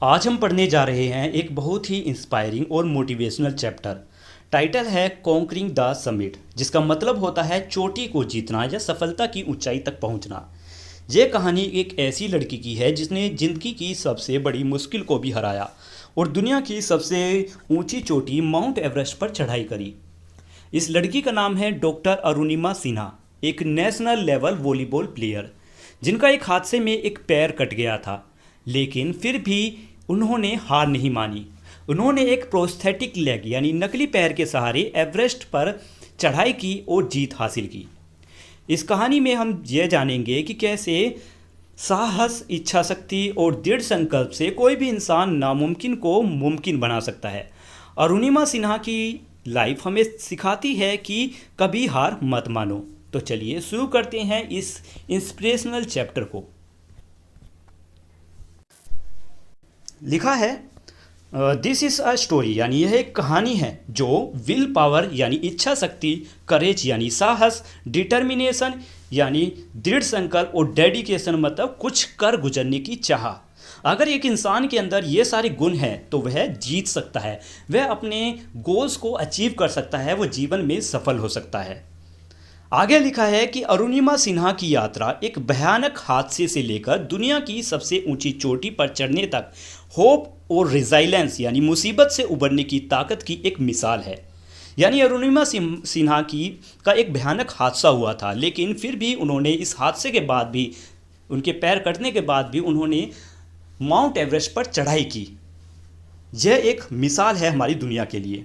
आज हम पढ़ने जा रहे हैं एक बहुत ही इंस्पायरिंग और मोटिवेशनल चैप्टर। टाइटल है कॉन्करिंग द समिट, जिसका मतलब होता है चोटी को जीतना या सफलता की ऊंचाई तक पहुंचना। ये कहानी एक ऐसी लड़की की है जिसने ज़िंदगी की सबसे बड़ी मुश्किल को भी हराया और दुनिया की सबसे ऊंची चोटी माउंट एवरेस्ट पर चढ़ाई करी। इस लड़की का नाम है डॉक्टर अरुणिमा सिन्हा, एक नेशनल लेवल वॉलीबॉल प्लेयर जिनका एक हादसे में एक पैर कट गया था, लेकिन फिर भी उन्होंने हार नहीं मानी। उन्होंने एक प्रोस्थेटिक लेग यानी नकली पैर के सहारे एवरेस्ट पर चढ़ाई की और जीत हासिल की। इस कहानी में हम यह जानेंगे कि कैसे साहस, इच्छा शक्ति और दृढ़ संकल्प से कोई भी इंसान नामुमकिन को मुमकिन बना सकता है। अरुणिमा सिन्हा की लाइफ हमें सिखाती है कि कभी हार मत मानो। तो चलिए शुरू करते हैं इस इंस्पिरेशनल चैप्टर को। लिखा है दिस इज़ अ स्टोरी, यानी यह एक कहानी है जो विल पावर यानी इच्छा शक्ति, करेज यानी साहस, डिटर्मिनेशन यानी दृढ़ संकल्प और डेडिकेशन मतलब कुछ कर गुजरने की चाह। अगर एक इंसान के अंदर ये सारे गुण हैं तो वह जीत सकता है, वह अपने गोल्स को अचीव कर सकता है, वो जीवन में सफल हो सकता है। आगे लिखा है कि अरुणिमा सिन्हा की यात्रा एक भयानक हादसे से लेकर दुनिया की सबसे ऊंची चोटी पर चढ़ने तक होप और रिजाइलेंस यानी मुसीबत से उबरने की ताकत की एक मिसाल है। यानी अरुणिमा सिन्हा की का एक भयानक हादसा हुआ था, लेकिन फिर भी उन्होंने इस हादसे के बाद भी, उनके पैर कटने के बाद भी उन्होंने माउंट एवरेस्ट पर चढ़ाई की। यह एक मिसाल है हमारी दुनिया के लिए।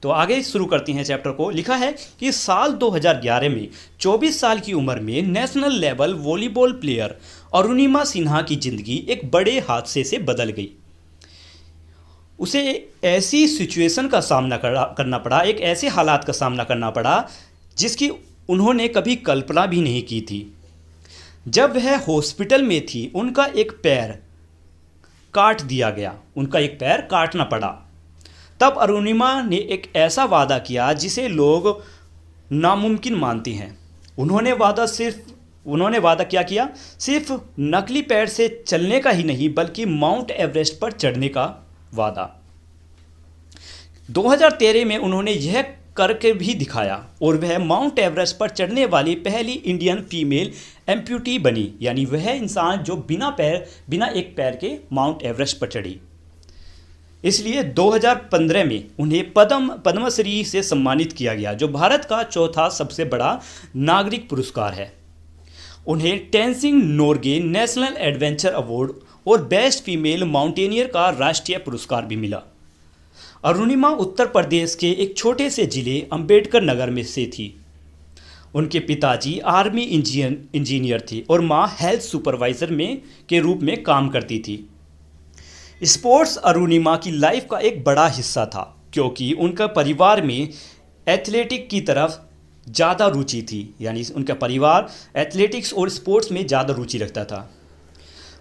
तो आगे शुरू करते हैं चैप्टर को। लिखा है कि साल 2011 में 24 साल की उम्र में national level volleyball player Arunima Sinha की ज़िंदगी एक बड़े हादसे से बदल गई। उसे ऐसी सिचुएशन का सामना करना पड़ा, एक ऐसे हालात का सामना करना पड़ा जिसकी उन्होंने कभी कल्पना भी नहीं की थी। जब वह हॉस्पिटल में थी, उनका एक पैर काट दिया गया, उनका एक पैर काटना पड़ा। तब अरुणिमा ने एक ऐसा वादा किया जिसे लोग नामुमकिन मानते हैं। उन्होंने वादा क्या किया? सिर्फ नकली पैर से चलने का ही नहीं, बल्कि माउंट एवरेस्ट पर चढ़ने का वादा। 2013 में उन्होंने यह करके भी दिखाया और वह माउंट एवरेस्ट पर चढ़ने वाली पहली इंडियन फीमेल एम्प्यूटी बनी, यानी वह इंसान जो बिना एक पैर के माउंट एवरेस्ट पर चढ़ी। इसलिए 2015 में उन्हें पद्मश्री से सम्मानित किया गया, जो भारत का चौथा सबसे बड़ा नागरिक पुरस्कार है। उन्हें tensing Norgay national adventure award और बेस्ट फीमेल माउंटेनियर का राष्ट्रीय पुरस्कार भी मिला। अरुणिमा उत्तर प्रदेश के एक छोटे से जिले अंबेडकर नगर में से थी। उनके पिताजी आर्मी इंजीनियर थे और माँ हेल्थ सुपरवाइजर के रूप में काम करती थी। स्पोर्ट्स अरुणिमा की लाइफ का एक बड़ा हिस्सा था, क्योंकि उनका परिवार में एथलेटिक की तरफ ज़्यादा रुचि थी, यानी उनका परिवार एथलेटिक्स और स्पोर्ट्स में ज़्यादा रुचि रखता था।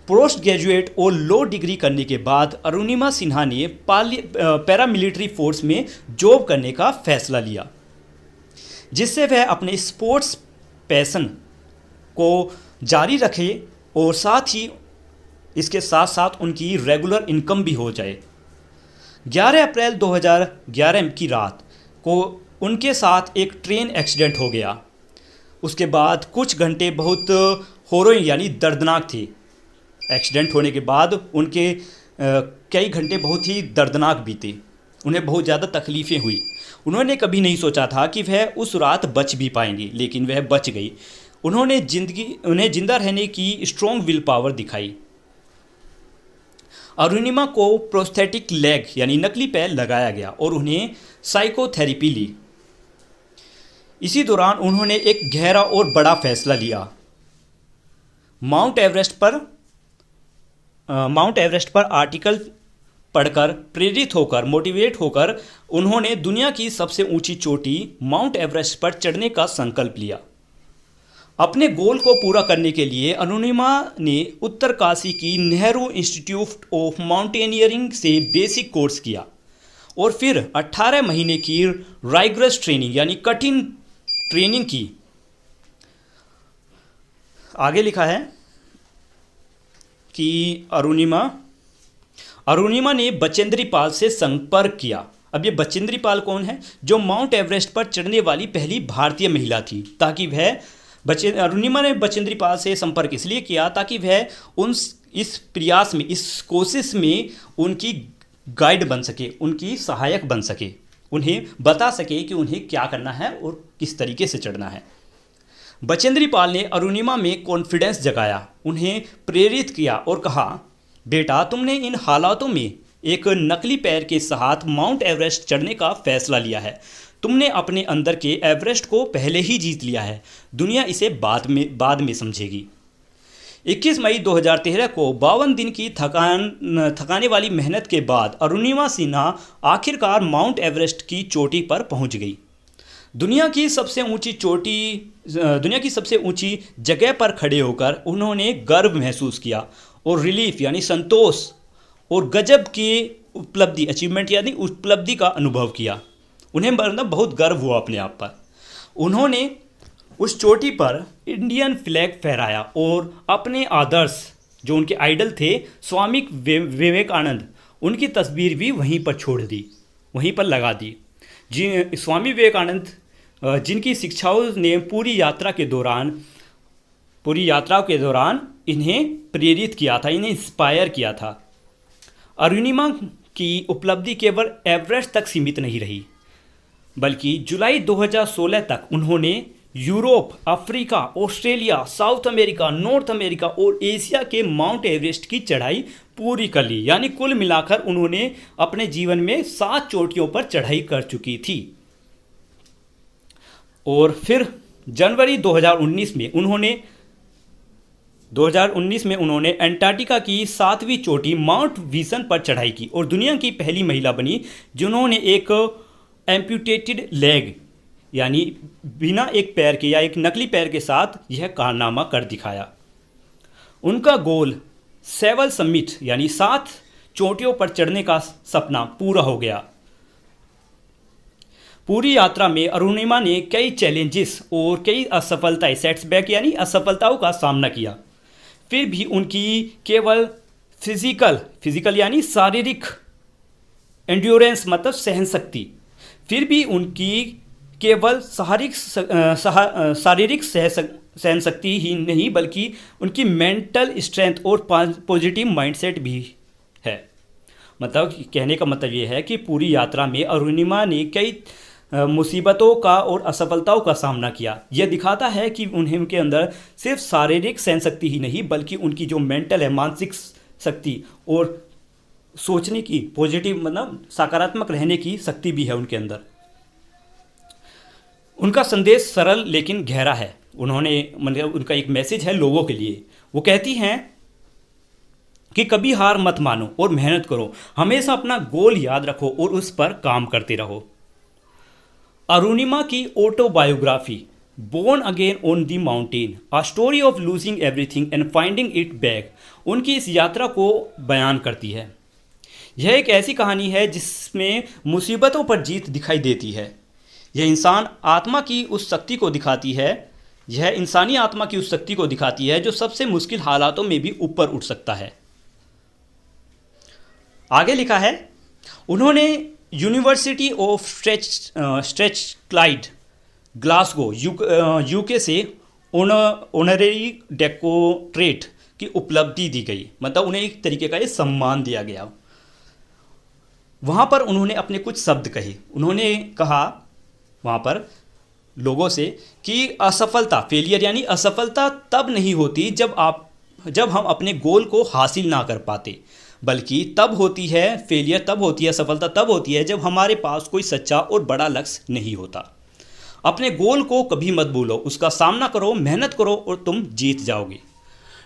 पोस्ट ग्रेजुएट और लो डिग्री करने के बाद अरुणिमा सिन्हा ने पैरामिलिट्री फोर्स में जॉब करने का फैसला लिया, जिससे वह अपने स्पोर्ट्स पैशन को जारी रखे और साथ ही इसके साथ साथ उनकी रेगुलर इनकम भी हो जाए। 11 अप्रैल 2011 की रात को उनके साथ एक ट्रेन एक्सीडेंट हो गया। उसके बाद कुछ घंटे बहुत होरोइंग यानी दर्दनाक थे। एक्सीडेंट होने के बाद उनके कई घंटे बहुत ही दर्दनाक बीते। उन्हें बहुत ज़्यादा तकलीफ़ें हुई। उन्होंने कभी नहीं सोचा था कि वह उस रात बच भी पाएंगी, लेकिन वह बच गई। उन्हें जिंदा रहने की स्ट्रॉन्ग विल पावर दिखाई। अरुणिमा को प्रोस्थेटिक लेग यानी नकली पैर लगाया गया और उन्हें साइकोथेरेपी ली। इसी दौरान उन्होंने एक गहरा और बड़ा फैसला लिया। माउंट एवरेस्ट पर आर्टिकल पढ़कर प्रेरित होकर, मोटिवेट होकर उन्होंने दुनिया की सबसे ऊंची चोटी माउंट एवरेस्ट पर चढ़ने का संकल्प लिया। अपने गोल को पूरा करने के लिए अरुणिमा ने उत्तरकाशी की नेहरू इंस्टीट्यूट ऑफ माउंटेनियरिंग से बेसिक कोर्स किया और फिर 18 महीने की राइगरस ट्रेनिंग यानी कठिन ट्रेनिंग की। आगे लिखा है कि अरुणिमा ने बचेंद्री पाल से संपर्क किया। अब ये बचेंद्री पाल कौन है? जो माउंट एवरेस्ट पर चढ़ने वाली पहली भारतीय महिला थी, ताकि वह अरुणिमा ने बचेंद्री पाल से संपर्क इसलिए किया ताकि वह इस प्रयास में, इस कोशिश में उनकी गाइड बन सके, उनकी सहायक बन सके, उन्हें बता सके कि उन्हें क्या करना है और किस तरीके से चढ़ना है। बचेंद्री पाल ने अरुणिमा में कॉन्फिडेंस जगाया, उन्हें प्रेरित किया और कहा, बेटा तुमने इन हालातों में एक नकली पैर के साथ माउंट एवरेस्ट चढ़ने का फैसला लिया है। तुमने अपने अंदर के एवरेस्ट को पहले ही जीत लिया है, दुनिया इसे बाद में समझेगी। 21 मई 2013 को 52 दिन की थकाने वाली मेहनत के बाद अरुणिमा सिन्हा आखिरकार माउंट एवरेस्ट की चोटी पर पहुंच गई। दुनिया की सबसे ऊंची जगह पर खड़े होकर उन्होंने गर्व महसूस किया और रिलीफ यानी संतोष और गजब की उपलब्धि, अचीवमेंट यानी उपलब्धि का अनुभव किया। उन्हें मतलब बहुत गर्व हुआ अपने आप पर। उन्होंने उस चोटी पर इंडियन फ्लैग फहराया और अपने आदर्श, जो उनके आइडल थे स्वामी विवेकानंद, उनकी तस्वीर भी वहीं पर छोड़ दी, वहीं पर लगा दी। स्वामी विवेकानंद जिनकी शिक्षाओं ने पूरी यात्रा के दौरान इन्हें प्रेरित किया था, इन्हें इंस्पायर किया था। अरुणिमा की उपलब्धि केवल एवरेस्ट तक सीमित नहीं रही, बल्कि जुलाई 2016 तक उन्होंने Europe, Africa, Australia, south America, north America और एशिया के माउंट एवरेस्ट की चढ़ाई पूरी कर ली। यानी कुल मिलाकर उन्होंने अपने जीवन में 7 चोटियों पर चढ़ाई कर चुकी थी। और फिर जनवरी 2019 में उन्होंने अंटार्कटिका की 7वीं चोटी माउंट विसन पर चढ़ाई की और दुनिया की पहली महिला बनी जिन्होंने एक एम्प्यूटेटेड लेग यानी बिना एक पैर के या एक नकली पैर के साथ यह कारनामा कर दिखाया। उनका गोल 7 समिट यानी 7 चोटियों पर चढ़ने का सपना पूरा हो गया। पूरी यात्रा में अरुणिमा ने कई चैलेंजेस और कई असफलताएं, सेट्सबैक यानी असफलताओं का सामना किया। फिर भी उनकी केवल फिजिकल यानी शारीरिक एंड्योरेंस मतलब सहन शक्ति, फिर भी उनकी केवल शारीरिक सहन शक्ति ही नहीं बल्कि उनकी मेंटल स्ट्रेंथ और पॉजिटिव माइंडसेट भी है। मतलब कहने का मतलब ये है कि पूरी यात्रा में अरुणिमा ने कई मुसीबतों का और असफलताओं का सामना किया। यह दिखाता है कि उनके अंदर सिर्फ शारीरिक सहन शक्ति ही नहीं बल्कि उनकी जो मेंटल है, मानसिक शक्ति और सोचने की, पॉजिटिव मतलब सकारात्मक रहने की शक्ति भी है उनके अंदर। उनका संदेश सरल लेकिन गहरा है। मतलब उनका एक मैसेज है लोगों के लिए। वो कहती हैं कि कभी हार मत मानो और मेहनत करो, हमेशा अपना गोल याद रखो और उस पर काम करते रहो। अरुणिमा की autobiography born again on the mountain, a story of losing everything and finding it back, उनकी इस यात्रा को बयान करती है। यह एक ऐसी कहानी है जिसमें मुसीबतों पर जीत दिखाई देती है। यह इंसान आत्मा की उस शक्ति को दिखाती है, यह इंसानी आत्मा की उस शक्ति को दिखाती है जो सबसे मुश्किल हालातों में भी ऊपर उठ सकता है। आगे लिखा है, उन्होंने यूनिवर्सिटी ऑफ स्ट्रेथक्लाइड ग्लासगो यूके से ऑनरेरी डॉक्टरेट की उपलब्धि दी गई। मतलब उन्हें एक तरीके का ये सम्मान दिया गया। वहाँ पर उन्होंने अपने कुछ शब्द कहे। उन्होंने कहा वहाँ पर लोगों से कि असफलता, फेलियर यानी असफलता तब नहीं होती जब हम अपने गोल को हासिल ना कर पाते, बल्कि तब होती है फेलियर, तब होती है असफलता, तब होती है जब हमारे पास कोई सच्चा और बड़ा लक्ष्य नहीं होता। अपने गोल को कभी मत भूलो, उसका सामना करो, मेहनत करो और तुम जीत जाओगे।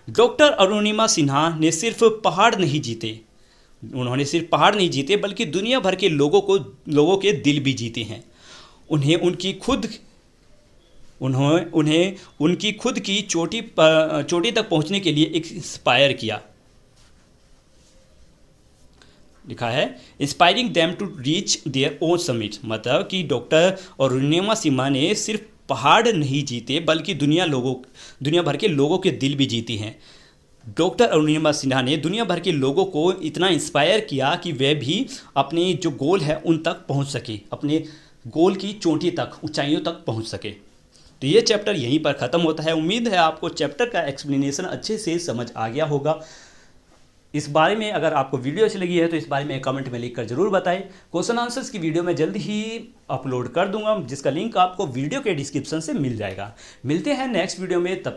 डॉक्टर अरुणिमा सिन्हा ने सिर्फ पहाड़ नहीं जीते, उन्होंने सिर्फ पहाड़ नहीं जीते बल्कि दुनिया भर के लोगों के दिल भी जीते हैं। उन्हें उनकी खुद की चोटी तक पहुंचने के लिए इंस्पायर किया। लिखा है inspiring them to reach their own summit. मतलब कि डॉक्टर अरुणिमा सिन्हा ने सिर्फ पहाड़ नहीं जीते बल्कि दुनिया भर के लोगों के दिल भी जीती हैं। डॉक्टर अरुणिमा सिन्हा ने दुनिया भर के लोगों को इतना इंस्पायर किया कि वे भी अपने जो गोल है उन तक पहुंच सके, अपने गोल की चोटी तक, ऊंचाइयों तक पहुंच सके। तो ये चैप्टर यहीं पर ख़त्म होता है। उम्मीद है आपको चैप्टर का एक्सप्लेनेशन अच्छे से समझ आ गया होगा। इस बारे में अगर आपको वीडियो अच्छी लगी है तो इस बारे में कमेंट में लिखकर जरूर बताएं। क्वेश्चन आंसर्स की वीडियो मैं जल्द ही अपलोड कर दूंगा, जिसका लिंक आपको वीडियो के डिस्क्रिप्शन से मिल जाएगा। मिलते हैं नेक्स्ट वीडियो में, तब